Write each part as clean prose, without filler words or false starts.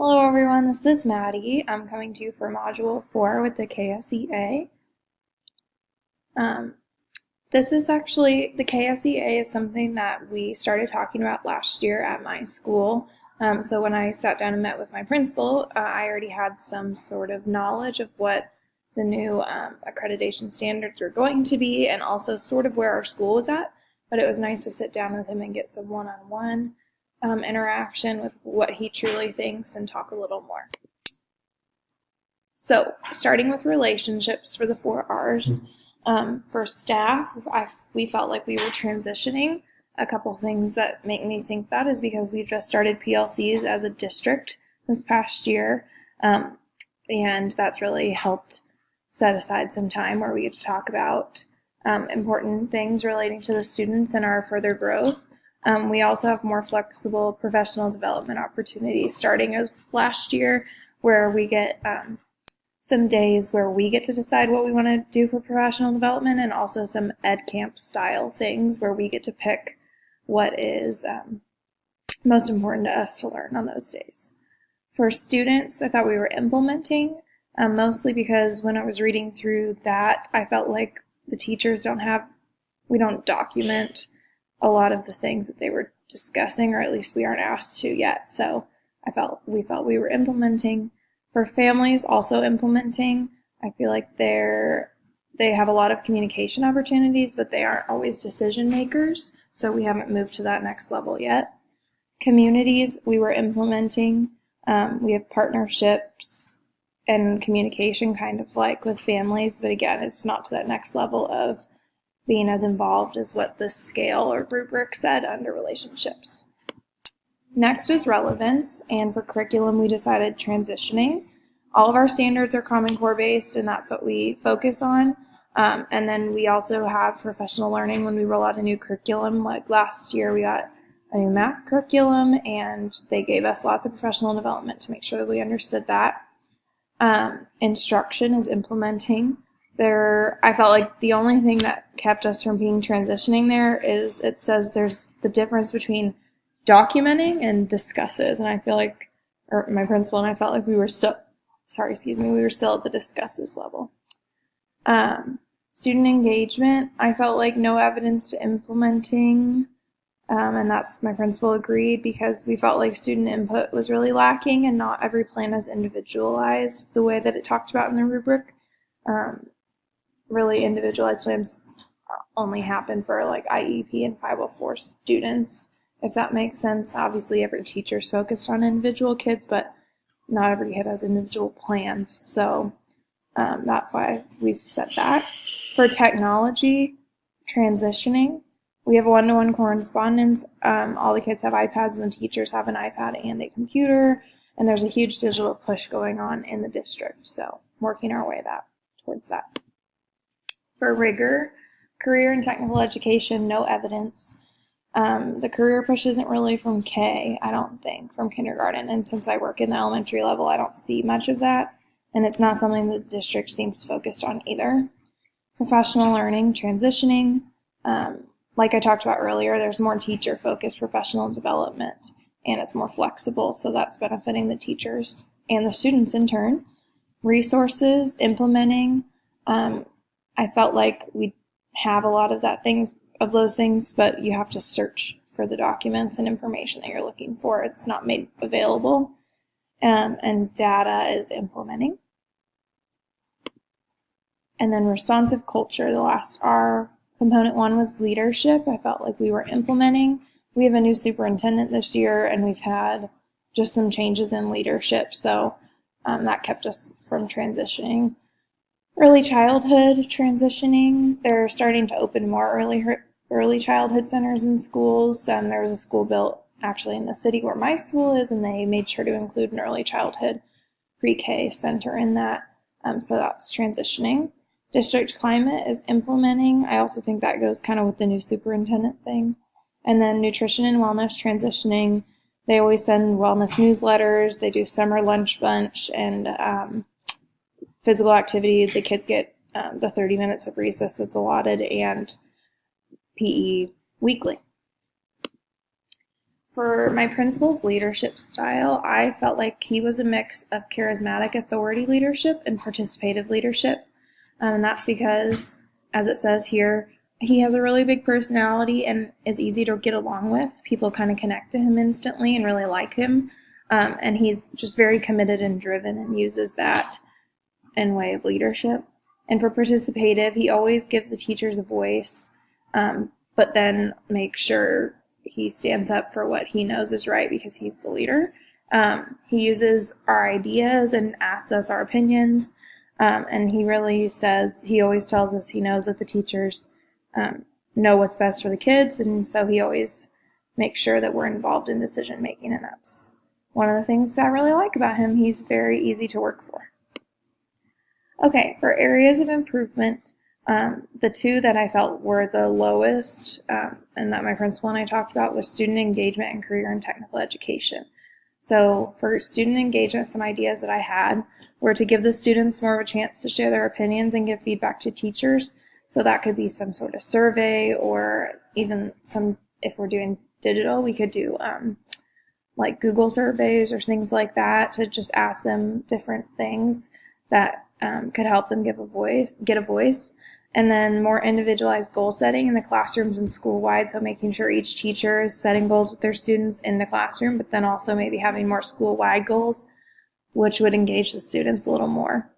Hello everyone, this is Maddie. I'm coming to you for Module 4 with the KSEA. This is actually, the KSEA is something that we started talking about last year at my school. So when I sat down and met with my principal, I already had some sort of knowledge of what the new accreditation standards were going to be and also sort of where our school was at. But it was nice to sit down with him and get some one-on-one interaction with what he truly thinks and talk a little more. So, starting with relationships for the 4 R's. For staff, we felt like we were transitioning. A couple things that make me think that is because we just started PLCs as a district this past year, and that's really helped set aside some time where we get to talk about important things relating to the students and our further growth. We also have more flexible professional development opportunities starting as last year, where we get some days where we get to decide what we want to do for professional development, and also some ed camp style things where we get to pick what is most important to us to learn on those days. For students, I thought we were implementing, mostly because when I was reading through that, I felt like the teachers we don't document a lot of the things that they were discussing, or at least we aren't asked to yet. So we felt we were implementing. For families, also implementing. I feel like they have a lot of communication opportunities, but they aren't always decision makers. So we haven't moved to that next level yet. Communities, we were implementing. We have partnerships and communication kind of like with families, but again, it's not to that next level of being as involved as what the scale or rubric said under relationships. Next is relevance, and for curriculum we decided transitioning. All of our standards are Common Core based, and that's what we focus on. And then we also have professional learning when we roll out a new curriculum. Like last year we got a new math curriculum, and they gave us lots of professional development to make sure that we understood that. Instruction is implementing. I felt like the only thing that kept us from being transitioning there is it says there's the difference between documenting and discusses, and I feel like, or my principal and I felt like we were still at the discusses level. Student engagement, I felt like no evidence to implementing, and that's my principal agreed, because we felt like student input was really lacking and not every plan is individualized the way that it talked about in the rubric. Really individualized plans only happen for like IEP and 504 students, if that makes sense. Obviously every teacher's focused on individual kids, but not every kid has individual plans, so that's why we've said that. For technology, transitioning, we have one-to-one correspondence. All the kids have iPads and the teachers have an iPad and a computer, and there's a huge digital push going on in the district, so working our way towards that. For rigor, career and technical education, no evidence. The career push isn't really from I don't think, from kindergarten. And since I work in the elementary level, I don't see much of that. And it's not something the district seems focused on either. Professional learning, transitioning. Like I talked about earlier, there's more teacher-focused professional development, and it's more flexible. So that's benefiting the teachers and the students in turn. Resources, implementing. I felt like we have a lot of those things, but you have to search for the documents and information that you're looking for. It's not made available. And data is implementing. And then responsive culture, the last R. Component 1 was leadership. I felt like we were implementing. We have a new superintendent this year, and we've had just some changes in leadership, so that kept us from transitioning. Early childhood transitioning. They're starting to open more early childhood centers in schools. There was a school built actually in the city where my school is, and they made sure to include an early childhood pre-K center in that. So that's transitioning. District climate is implementing. I also think that goes kind of with the new superintendent thing. And then nutrition and wellness transitioning. They always send wellness newsletters. They do summer lunch bunch and physical activity. The kids get the 30 minutes of recess that's allotted, and PE weekly. For my principal's leadership style, I felt like he was a mix of charismatic authority leadership and participative leadership. And that's because, as it says here, he has a really big personality and is easy to get along with. People kind of connect to him instantly and really like him. And he's just very committed and driven and uses that in way of leadership. And for participative, he always gives the teachers a voice, but then makes sure he stands up for what he knows is right because he's the leader. He uses our ideas and asks us our opinions. And he always tells us he knows that the teachers know what's best for the kids. And so he always makes sure that we're involved in decision making. And that's one of the things I really like about him. He's very easy to work for. Okay, for areas of improvement, the two that I felt were the lowest and that my principal and I talked about was student engagement and career and technical education. So for student engagement, some ideas that I had were to give the students more of a chance to share their opinions and give feedback to teachers. So that could be some sort of survey, or even if we're doing digital, we could do like Google surveys or things like that to just ask them different things that could help them get a voice. And then more individualized goal setting in the classrooms and school-wide, so making sure each teacher is setting goals with their students in the classroom, but then also maybe having more school-wide goals, which would engage the students a little more.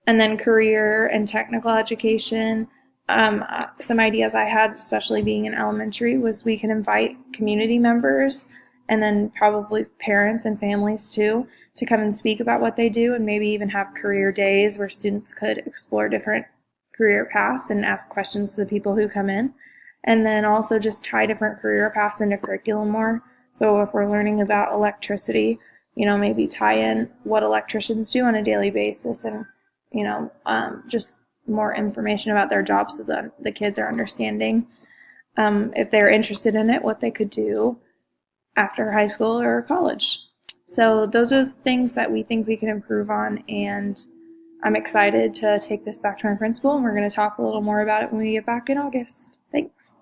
And then career and technical education, some ideas I had, especially being in elementary, was we can invite community members and then probably parents and families too to come and speak about what they do, and maybe even have career days where students could explore different career paths and ask questions to the people who come in. And then also just tie different career paths into curriculum more. So if we're learning about electricity, maybe tie in what electricians do on a daily basis, and just more information about their jobs so that the kids are understanding, if they're interested in it, what they could do after high school or college. So those are the things that we think we can improve on, and I'm excited to take this back to my principal, and we're going to talk a little more about it when we get back in August. Thanks.